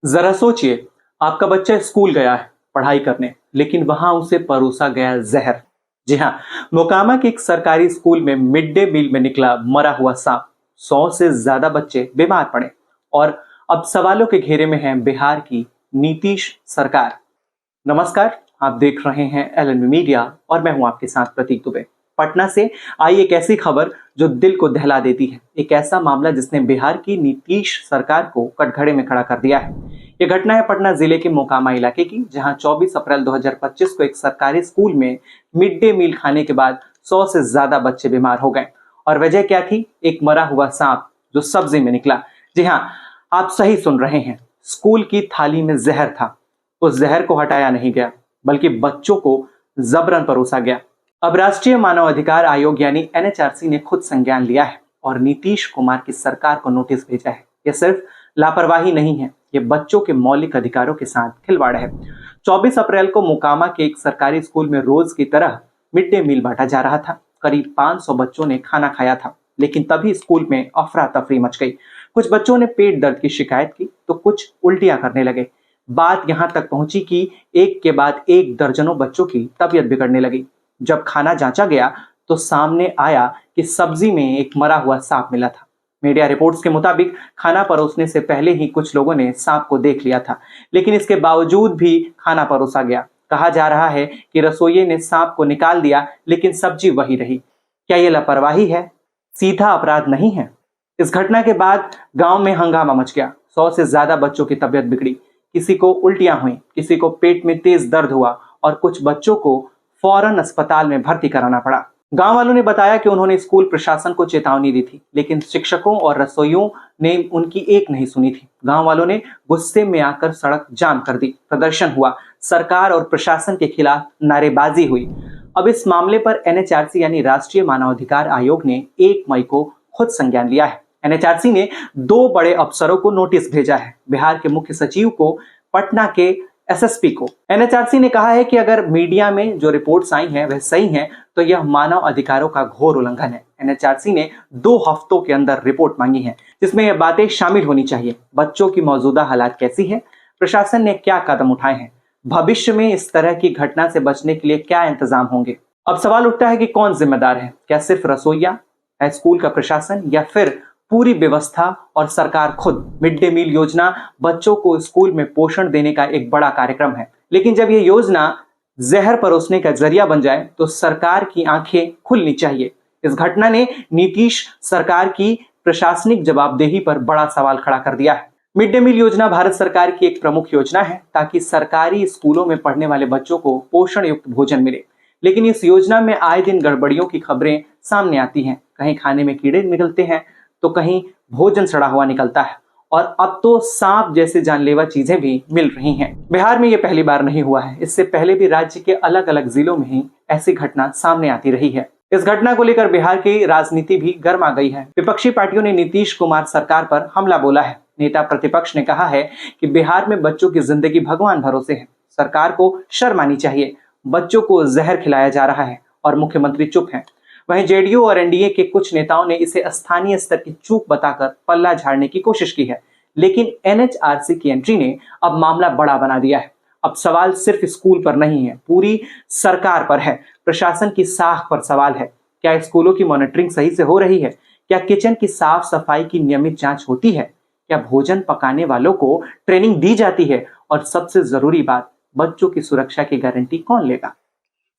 जरा सोचिए, आपका बच्चा स्कूल गया है पढ़ाई करने, लेकिन वहां उसे परोसा गया जहर। जी हाँ, मोकामा के एक सरकारी स्कूल में मिड डे मील में निकला मरा हुआ सांप। 100 से ज्यादा बच्चे बीमार पड़े और अब सवालों के घेरे में है बिहार की नीतीश सरकार। नमस्कार, आप देख रहे हैं एलएनबी मीडिया और मैं हूं आपके साथ प्रतीक दुबे। पटना से आई एक ऐसी खबर जो दिल को दहला देती है, एक ऐसा मामला जिसने बिहार की नीतीश सरकार को कटघरे में खड़ा कर दिया है। यह घटना है पटना जिले के मोकामा इलाके की, जहां 24 अप्रैल 2025 को एक सरकारी स्कूल में मिड डे मील खाने के बाद 100 से ज्यादा बच्चे बीमार हो गए। और वजह क्या थी? एक मरा हुआ सांप जो सब्जी में निकला। जी हाँ, आप सही सुन रहे हैं, स्कूल की थाली में जहर था। उस जहर को हटाया नहीं गया, बल्कि बच्चों को जबरन परोसा गया। अब राष्ट्रीय मानव अधिकार आयोग यानी एनएचआरसी ने खुद संज्ञान लिया है और नीतीश कुमार की सरकार को नोटिस भेजा है। यह सिर्फ लापरवाही नहीं है, यह बच्चों के मौलिक अधिकारों के साथ खिलवाड़ है। 24 अप्रैल को मोकामा के एक सरकारी स्कूल में रोज की तरह मिड डे मील बांटा जा रहा था। करीब 500 बच्चों ने खाना खाया था, लेकिन तभी स्कूल में अफरा तफरी मच गई। कुछ बच्चों ने पेट दर्द की शिकायत की तो कुछ उल्टियां करने लगे। बात यहां तक पहुंची कि एक के बाद एक दर्जनों बच्चों की तबीयत बिगड़ने लगी। जब खाना जांचा गया तो सामने आया कि सब्जी में एक मरा हुआ सांप मिला था। मीडिया रिपोर्ट्स के मुताबिक खाना परोसने से पहले ही कुछ लोगों ने सांप को देख लिया था, लेकिन इसके बावजूद भी खाना परोसा गया। कहा जा रहा है कि रसोइये ने सांप को निकाल दिया, लेकिन सब्जी वही रही। क्या यह लापरवाही है? सीधा अपराध नहीं है? इस घटना के बाद गांव में हंगामा मच गया। 100 से ज्यादा बच्चों की तबीयत बिगड़ी, किसी को उल्टियां हुई, किसी को पेट में तेज दर्द हुआ और कुछ बच्चों को फौरन अस्पताल में भर्ती कराना पड़ा। गांव वालों ने बताया कि उन्होंने स्कूल प्रशासन को चेतावनी दी थी, लेकिन शिक्षकों और रसोइयों ने उनकी एक नहीं सुनी थी। गांव वालों ने गुस्से में आकर सड़क जाम कर दी, प्रदर्शन हुआ, सरकार और प्रशासन के खिलाफ नारेबाजी हुई। अब इस मामले पर एनएचआरसी यानी राष्ट्रीय मानवाधिकार आयोग ने 1 मई को खुद संज्ञान लिया है। एनएचआरसी ने 2 बड़े अफसरों को नोटिस भेजा है, बिहार के मुख्य सचिव को, पटना के एसएसपी को। एनएचआरसी ने कहा है कि अगर मीडिया में जो रिपोर्ट्स आई हैं वह सही हैं, तो यह मानव अधिकारों का घोर उल्लंघन है। एनएचआरसी ने 2 हफ्तों के अंदर रिपोर्ट मांगी है, जिसमें यह बातें शामिल होनी चाहिए। बच्चों की मौजूदा हालात कैसी है, प्रशासन ने क्या कदम उठाए हैं, भविष्य में इस तरह की घटना से बचने के लिए क्या इंतजाम होंगे। अब सवाल उठता है कि कौन जिम्मेदार है? क्या सिर्फ रसोइया है, स्कूल का प्रशासन, या फिर पूरी व्यवस्था और सरकार खुद? मिड डे मील योजना बच्चों को स्कूल में पोषण देने का एक बड़ा कार्यक्रम है, लेकिन जब यह योजना जहर परोसने का जरिया बन जाए तो सरकार की आंखें खुलनी चाहिए। इस घटना ने नीतीश सरकार की प्रशासनिक जवाबदेही पर बड़ा सवाल खड़ा कर दिया है। मिड डे मील योजना भारत सरकार की एक प्रमुख योजना है ताकि सरकारी स्कूलों में पढ़ने वाले बच्चों को पोषण युक्त भोजन मिले, लेकिन इस योजना में आए दिन गड़बड़ियों की खबरें सामने आती हैं। कहीं खाने में कीड़े निकलते हैं तो कहीं भोजन सड़ा हुआ निकलता है, और अब तो सांप जैसे जानलेवा चीजें भी मिल रही हैं। बिहार में यह पहली बार नहीं हुआ है, इससे पहले भी राज्य के अलग अलग जिलों में ही ऐसी घटना सामने आती रही है। इस घटना को लेकर बिहार की राजनीति भी गर्मा गई है। विपक्षी पार्टियों ने नीतीश कुमार सरकार पर हमला बोला है। नेता प्रतिपक्ष ने कहा है कि बिहार में बच्चों की जिंदगी भगवान भरोसे है, सरकार को शर्म आनी चाहिए। बच्चों को जहर खिलाया जा रहा है और मुख्यमंत्री चुप हैं। वहीं जेडीयू और एनडीए के कुछ नेताओं ने इसे स्थानीय स्तर की चूक बताकर पल्ला झाड़ने की कोशिश की है, लेकिन एनएचआरसी की एंट्री ने अब मामला बड़ा बना दिया है। अब सवाल सिर्फ स्कूल पर नहीं है, पूरी सरकार पर है, प्रशासन की साख पर सवाल है। क्या स्कूलों की मॉनिटरिंग सही से हो रही है? क्या किचन की साफ सफाई की नियमित जांच होती है? क्या भोजन पकाने वालों को ट्रेनिंग दी जाती है? और सबसे जरूरी बात, बच्चों की सुरक्षा की गारंटी कौन लेगा?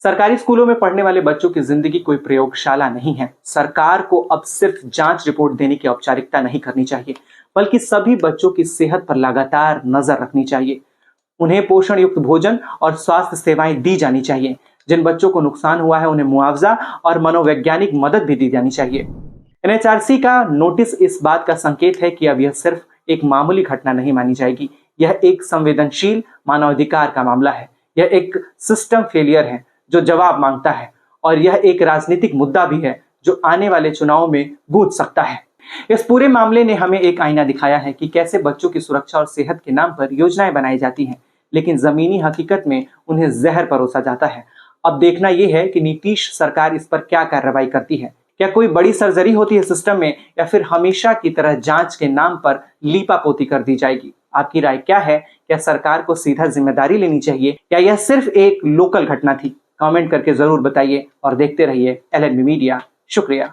सरकारी स्कूलों में पढ़ने वाले बच्चों की जिंदगी कोई प्रयोगशाला नहीं है। सरकार को अब सिर्फ जांच रिपोर्ट देने की औपचारिकता नहीं करनी चाहिए, बल्कि सभी बच्चों की सेहत पर लगातार नजर रखनी चाहिए। उन्हें पोषण युक्त भोजन और स्वास्थ्य सेवाएं दी जानी चाहिए। जिन बच्चों को नुकसान हुआ है उन्हें मुआवजा और मनोवैज्ञानिक मदद भी दी जानी चाहिए। एनएचआरसी का नोटिस इस बात का संकेत है कि अब यह सिर्फ एक मामूली घटना नहीं मानी जाएगी। यह एक संवेदनशील मानवाधिकार का मामला है। यह एक सिस्टम फेलियर है जो जवाब मांगता है, और यह एक राजनीतिक मुद्दा भी है जो आने वाले चुनाव में गूंज सकता है। इस पूरे मामले ने हमें एक आईना दिखाया है कि कैसे बच्चों की सुरक्षा और सेहत के नाम पर योजनाएं बनाई जाती हैं, लेकिन जमीनी हकीकत में उन्हें जहर परोसा जाता है। अब देखना यह है कि नीतीश सरकार इस पर क्या कार्रवाई करती है। क्या कोई बड़ी सर्जरी होती है सिस्टम में, या फिर हमेशा की तरह जांच के नाम पर लीपापोती कर दी जाएगी? आपकी राय क्या है? क्या सरकार को सीधा जिम्मेदारी लेनी चाहिए या यह सिर्फ एक लोकल घटना थी? कमेंट करके जरूर बताइए और देखते रहिए एलएनबी मीडिया। शुक्रिया।